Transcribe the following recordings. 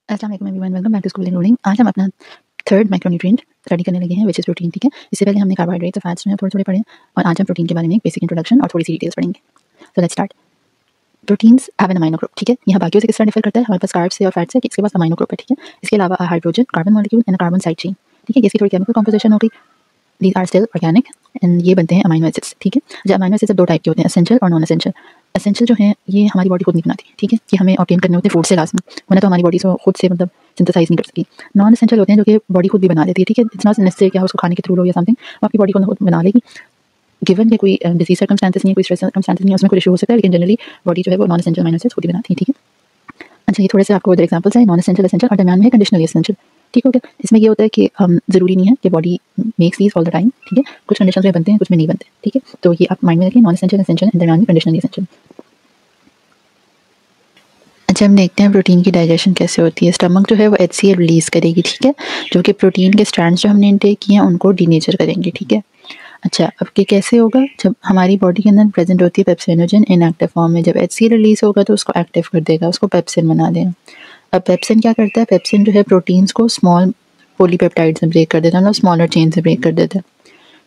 अस्सलाम वालेकुम everyone, welcome back to school enrolling. आज हम अपना थर्ड माइक्रोन्यूट्रिएंट स्टडी करने लगे हैं, व्हिच इज़ प्रोटीन। ठीक है, इससे पहले हमने कार्बोहाइड्रेट्स और फैट्स जो हैं थोड़े-थोड़े पढ़े हैं और आज हम प्रोटीन के बारे में एक बेसिक इंट्रोडक्शन और थोड़ी सी डिटेल्स पढ़ेंगे। So let's start. Proteins have an amino group. ठीक है, यहाँ बाकियों से किस तरह डिफर करता है, हमारे पास कार्ब्स से और फैट्स से कि इसके पास अमाइनो ग्रुप है। ठीक है, इसके अलावा hydrogen carbon molecule and carbon side chain. ठीक है, इसकी थोड़ी केमिकल कॉम्पोजिशन हो गई। These are still organic and ये बनते हैं अमाइनो एसिड्स। ठीक है, जब अमाइनो एसिड्स दो टाइप के होते हैं, एसेंशियल और नॉन एसेंशियल। एसेंशियल जो हैं ये हमारी बॉडी खुद नहीं बनाती। ठीक है, कि हमें ऑब्टेन करने होते हैं फूड से लास्ट में, वरना तो हमारी बॉडी से खुद से मतलब सिंथेसाइज नहीं कर सकती। नॉन एसेंशियल होते हैं जो कि बॉडी खुद भी बना लेती है। ठीक है, इट्स नॉट नेसेसरी कि आप उसको खाने के थ्रू लो या समथिंग, वो आपकी बॉडी को खुद बना लेगी। गिवन कि कोई डिजीज सर्कमस्टेंसेस नहीं है, कोई स्ट्रेस सर्कमस्टेंसेस नहीं है, उसमें कोई इशू हो सकता है, लेकिन जनरली बॉडी जो है वो नॉन एसेंशियल अमाइनो एसिड्स खुद ही बनाती है। ठीक है, अच्छा ये थोड़े से आपको इधर एग्जांपल्स हैं, नॉन एसेंशियल, एसेंशियल और दरमियान में है कंडीशनली एसेंशियल। ठीक हो गया। इसमें ये होता है कि ज़रूरी नहीं है कि body makes these all the time. ठीक है, कुछ कंडीशंस में बनते हैं, कुछ में नहीं बनते। ठीक है, तो ये आप माइंड में रखिए, नॉन एसेंशियल, एसेंशियल एंड दरमियान में कंडीशनली एसेंशियल। अच्छा, हम देखते हैं प्रोटीन की डाइजेशन कैसे होती है। स्टमक जो है वो HCl रिलीज़ करेगी। ठीक है, जो कि प्रोटीन के स्ट्रैंड्स जो हमने इनटेक किए हैं उनको डीनेचर करेंगे। ठीक है, अच्छा अब ये कैसे होगा, जब हमारी बॉडी के अंदर प्रेजेंट होती है पेप्सिनोजन इन एक्टिव फॉर्म में, जब HCl रिलीज़ होगा तो उसको एक्टिव कर देगा, उसको पेप्सिन बना देगा। अब पेप्सिन क्या करता है, पेप्सिन जो है प्रोटीन्स को स्मॉल पॉलीपेप्टाइड्स में ब्रेक कर देता है, मतलब स्मॉलर चेन से ब्रेक कर देता है।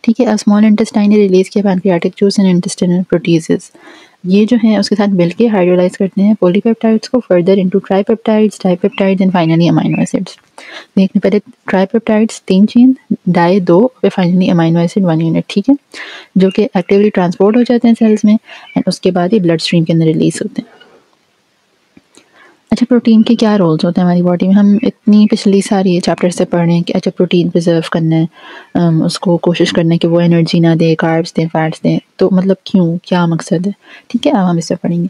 ठीक है, अब स्मॉल इंटेस्टाइन ने रिलीज़ किया pancreatic juice and intestinal proteases, ये जो हैं उसके साथ मिलके हाइड्रोलाइज करते हैं पॉलीपेप्टाइड्स को further into tripeptides, dipeptides and finally amino acids. देखने पहले ट्राइपेप्टाइड्स 3 चेन, डाई 2, फिर फाइनली अमीनो एसिड 1 यूनिट। ठीक है, जो कि एक्टिवली ट्रांसपोर्ट हो जाते हैं सेल्स में एंड उसके बाद ये ब्लड स्ट्रीम के अंदर रिलीज होते हैं। अच्छा, प्रोटीन के क्या रोल्स होते हैं हमारी बॉडी में, हम इतनी पिछली सारी चैप्टर से पढ़ रहे हैं कि अच्छा प्रोटीन प्रिजर्व करना है, उसको कोशिश करना है कि वो एनर्जी ना दे, कार्ब्स दें, फैट्स दें, तो मतलब क्यों, क्या मकसद है। ठीक है, अब हम इससे पढ़ेंगे।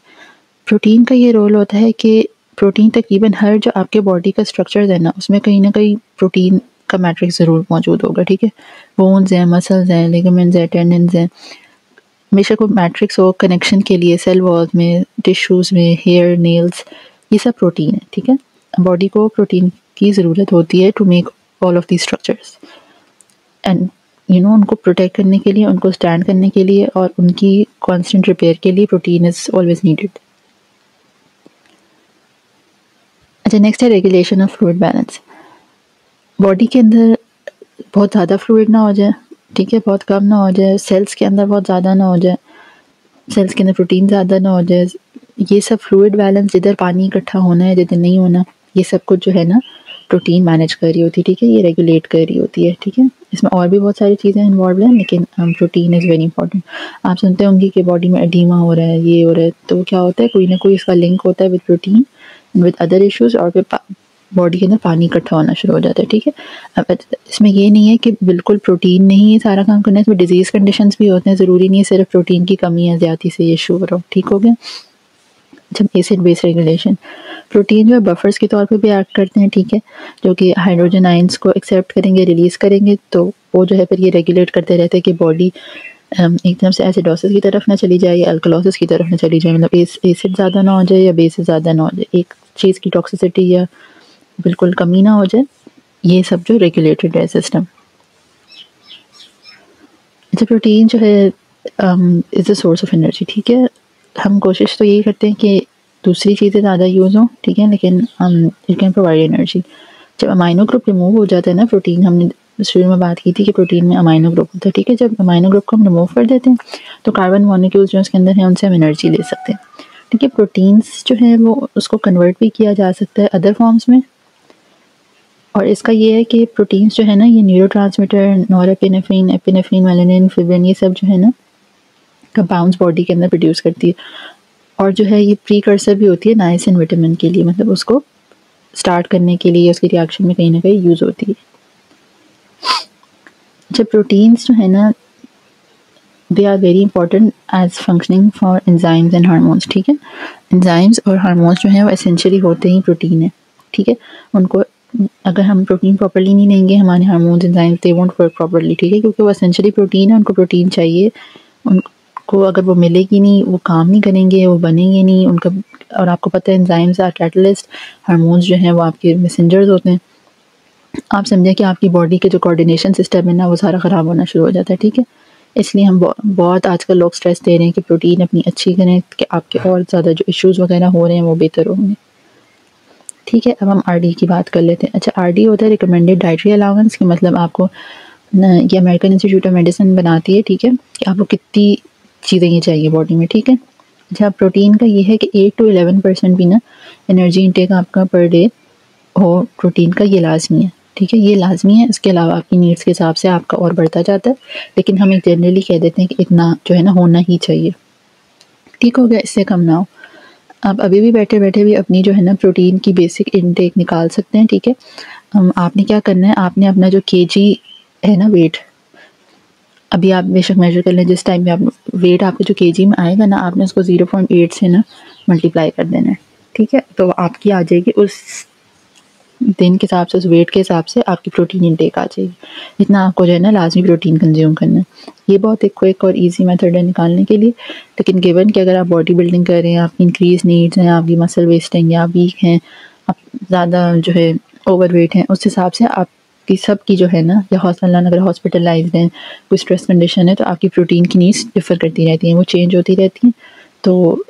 प्रोटीन का ये रोल होता है कि प्रोटीन तकरीबन हर जो आपके बॉडी का स्ट्रक्चर है ना, उसमें कहीं ना कहीं प्रोटीन का मैट्रिक्स ज़रूर मौजूद होगा। ठीक है, बोन्स हैं, मसल्स हैं, लिगामेंट्स हैं, टेंडन्स हैं, हमेशा कोई मैट्रिक्स हो कनेक्शन के लिए, सेल वॉल्स में, टिश्यूज़ में, हेयर, नेल्स, ये सब प्रोटीन है। ठीक है, बॉडी को प्रोटीन की ज़रूरत होती है to make all of the structures and उनको प्रोटेक्ट करने के लिए, उनको स्टैंड करने के लिए और उनकी कॉन्स्टेंट रिपेयर के लिए प्रोटीन इज़ ऑलवेज नीडेड। अच्छा, नेक्स्ट है regulation of fluid balance. Body के अंदर बहुत ज़्यादा फ्लूइड ना हो जाए, ठीक है, बहुत कम ना हो जाए, सेल्स के अंदर बहुत ज़्यादा ना हो जाए, सेल्स के अंदर प्रोटीन ज़्यादा ना हो जाए, ये सब फ्लूइड बैलेंस, जिधर पानी इकट्ठा होना है जिधर नहीं होना, ये सब कुछ जो है ना प्रोटीन मैनेज कर रही होती है। ठीक है, ये रेगुलेट कर रही होती है। ठीक है, इसमें और भी बहुत सारी चीज़ें इन्वॉल्व हैं, लेकिन प्रोटीन इज़ वेरी इंपॉर्टेंट। आप सुनते होंगे कि बॉडी में एडीमा हो रहा है, ये हो रहा है, तो क्या होता है, कोई ना कोई इसका लिंक होता है with protein, with other issues, और फिर बॉडी के अंदर पानी इकट्ठा होना शुरू हो जाता है। ठीक है, अब इसमें ये नहीं है कि बिल्कुल प्रोटीन नहीं है सारा काम करना है, इसमें डिजीज़ कंडीशंस भी होते हैं, ज़रूरी नहीं है सिर्फ प्रोटीन की कमी या ज़्यादती से ये इशू हो रहा हो। ठीक हो गया। जब एसिड बेस रेगुलेशन, प्रोटीन जो है बफर्स के तौर पे भी एक्ट करते हैं। ठीक है, जो कि हाइड्रोजन आयंस को एक्सेप्ट करेंगे, रिलीज़ करेंगे, तो वो जो है फिर ये रेगुलेट करते रहते हैं कि बॉडी एकदम से एसिडोसिस की तरफ ना चली जाए या अल्कलोसिस की तरफ ना चली जाए, मतलब एसिड ज़्यादा ना हो जाए या बेस ज़्यादा ना हो जाए, एक चीज़ की टॉक्सिसिटी या बिल्कुल कमी ना हो जाए, ये सब जो रेगुलेटेड है सिस्टम। अच्छा, प्रोटीन जो है is a source of energy. ठीक है, हम कोशिश तो यही करते हैं कि दूसरी चीज़ें ज़्यादा यूज़ हों, ठीक है, लेकिन इट कैन प्रोवाइड एनर्जी। जब अमाइनो ग्रुप रिमूव हो जाता है ना प्रोटीन, हमने शुरू में बात की थी कि प्रोटीन में अमाइनो ग्रुप होता है। ठीक है, जब अमाइनो ग्रुप को हम रिमूव कर देते हैं तो कार्बन मॉलिक्यूल्स जो उसके अंदर हैं उनसे हम एनर्जी ले सकते हैं। ठीक है, प्रोटीन्स जो है वो उसको कन्वर्ट भी किया जा सकता है अदर फॉर्म्स में, और इसका ये है कि प्रोटीन्स जो है ना, ये neurotransmitter, norepinephrine, epinephrine, melanin, fibrin, ये सब जो है ना कंपाउंड्स बॉडी के अंदर प्रोड्यूस करती है, और जो है ये प्रीकर्सर भी होती है नाइसिन विटामिन के लिए, मतलब उसको स्टार्ट करने के लिए, उसकी रिएक्शन में कहीं ना कहीं यूज़ होती है। जब प्रोटीन्स जो है ना, they are very important as functioning for enzymes and hormones. ठीक है, एंजाइम्स और हार्मोन्स जो हैं वो एसेंशियली होते ही प्रोटीन है। ठीक है, उनको अगर हम प्रोटीन प्रॉपर्ली नहीं लेंगे, हमारे hormones, enzymes, they won't work properly. ठीक है, क्योंकि वो एसेंशियली प्रोटीन है, उनको प्रोटीन चाहिए, उनको अगर वो मिलेगी नहीं, वो काम नहीं करेंगे, वो बनेंगे नहीं उनका। और आपको पता है एंजाइम्स आर कैटलिस्ट, हार्मोन्स जो हैं वो आपके मैसेंजर्स होते हैं। आप समझें कि आपकी बॉडी के जो कोऑर्डिनेशन सिस्टम है ना, वो सारा ख़राब होना शुरू हो जाता है। ठीक है, इसलिए हम बहुत आजकल लोग स्ट्रेस दे रहे हैं कि प्रोटीन अपनी अच्छी करें कि आपके और ज़्यादा जो इश्यूज़ वगैरह हो रहे हैं वो बेहतर होंगे। ठीक है, अब हम आरडी की बात कर लेते हैं। अच्छा, आरडी होता है रिकमेंडेड डाइटरी अलाउंस, कि मतलब आपको ये अमेरिकन इंस्टीट्यूट ऑफ मेडिसिन बनाती है, ठीक है, कि आपको कितनी चीज़ें ये चाहिए बॉडी में, ठीक है। अच्छा, प्रोटीन का ये है कि 8 to 11% भी ना एनर्जी इंटेक आपका पर डे हो प्रोटीन का, ये लाजमी है, ठीक है, ये लाजमी है। इसके अलावा आपकी नीड्स के हिसाब से आपका और बढ़ता जाता है, लेकिन हम एक जनरली कह देते हैं कि इतना जो है ना होना ही चाहिए, ठीक हो गया, इससे कम ना हो। आप अभी भी बैठे बैठे भी अपनी जो है ना प्रोटीन की बेसिक इनटेक निकाल सकते हैं, ठीक है। आपने क्या करना है, आपने अपना जो केजी है ना वेट, अभी आप बेशक मेजर कर लें, जिस टाइम में आप वेट आपके जो केजी में आएगा ना, आपने उसको 0.8 से ना मल्टीप्लाई कर देना है, ठीक है। तो आपकी आ जाएगी उस दिन के हिसाब से, उस वेट के हिसाब से आपकी प्रोटीन इंटेक आ जाएगी। इतना आपको जो है ना लाजमी प्रोटीन कंज्यूम करना है। ये बहुत एक क्विक और इजी मेथड है निकालने के लिए, लेकिन गिवन कि अगर आप बॉडी बिल्डिंग कर रहे हैं, आपकी इंक्रीज नीड्स हैं, आपकी मसल वेस्टिंग या वीक हैं, आप ज़्यादा जो है ओवर वेट हैं, उस हिसाब से आपकी सबकी जो है ना, या अगर हॉस्पिटलाइज्ड हैं, कोई स्ट्रेस कंडीशन है, तो आपकी प्रोटीन की नीड्स डिफ़र करती रहती हैं, वो चेंज होती रहती हैं। तो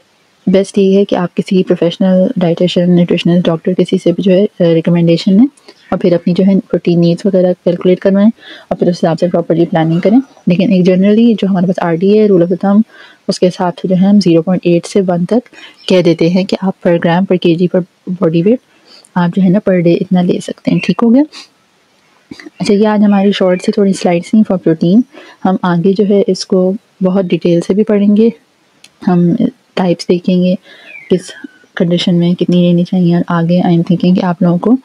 बेस्ट यही है कि आप किसी प्रोफेशनल डाइटिशियन, न्यूट्रिशनिस्ट, डॉक्टर किसी से भी जो है रिकमेंडेशन लें, और फिर अपनी जो है प्रोटीन नीड्स वगैरह कैलकुलेट करवाएं, और फिर उस हिसाब से प्रॉपर्ली प्लानिंग करें। लेकिन एक जनरली जो हमारे पास आरडी है, रूल ऑफ द थंब, उसके हिसाब से जो है हम 0.8 से 1 तक कह देते हैं कि आप पर ग्राम पर केजी पर बॉडी वेट आप जो है ना पर डे इतना ले सकते हैं, ठीक हो गया। अच्छा, ये आज हमारी शॉर्ट से थोड़ी स्लाइड्स थी फॉर प्रोटीन। हम आगे जो है इसको बहुत डिटेल से भी पढ़ेंगे, हम टाइप्स देखेंगे किस कंडीशन में कितनी लेनी चाहिए, और आगे आई एम थिंकिंग कि आप लोगों को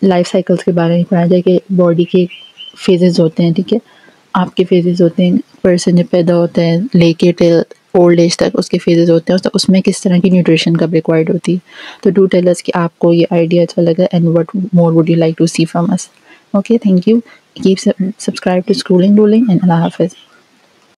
लाइफ साइकिल्स के बारे में पढ़ा जाए कि बॉडी के फेजेस होते हैं, ठीक है। आपके फेजेस होते हैं, पर्सन जब पैदा होता है लेके टिल ओल्ड एज तक उसके फेजेस होते हैं, तो उसमें किस तरह की न्यूट्रिशन कब रिक्वायर्ड होती है। तो डू टेल अस कि आपको ये आइडिया अच्छा लगा, and what more would you like to see from us. Okay, thank you, keep subscribe to schooling ruling, and अल्लाह हाफिज़।